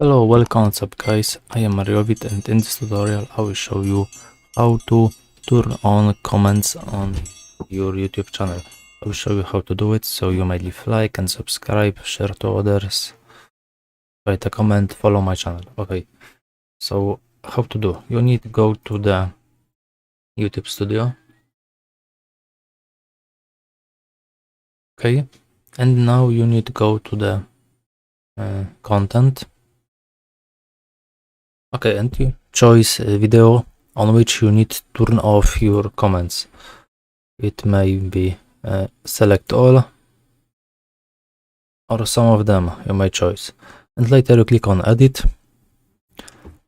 Hello, welcome, what's up guys, I am Mariovit and in this tutorial I will show you how to turn on comments on your YouTube channel. I will show you how to do it, so you might leave like and subscribe, share to others, write a comment, follow my channel. Okay, so how to do? You need to go to the YouTube studio. Okay, and now you need to go to the content. Okay, and you choose a video on which you need to turn off your comments. It may be select all or some of them, you may choose. And later you click on edit.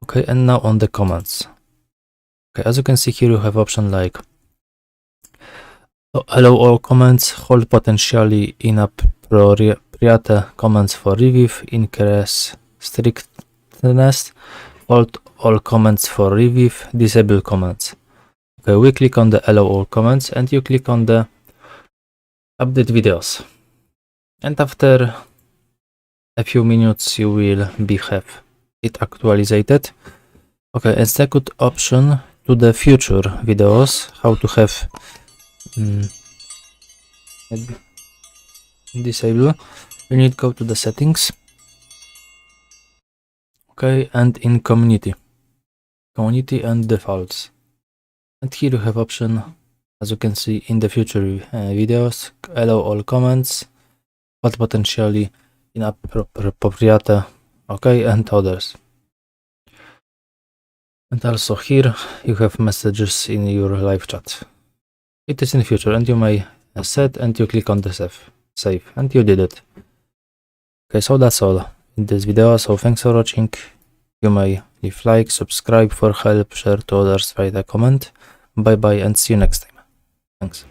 Okay, and now on the comments. Okay, as you can see here you have option like allow all comments, hold potentially inappropriate comments for review, increase strictness, hold all comments for review, disable comments. Okay, we click on the allow all comments and you click on the update videos. And after a few minutes you will have it actualized. Okay, and second option to the future videos, how to have disable, you need to go to the settings. Okay, and in community and defaults, and here you have option, as you can see, in the future videos, allow all comments but potentially inappropriate, okay, and others. And also here you have messages in your live chat. It is in the future and you may set and you click on the save and you did it. Okay, so that's all in this video, so thanks for watching. You may leave like, subscribe for help, share to others, write a comment. Bye bye and see you next time. Thanks.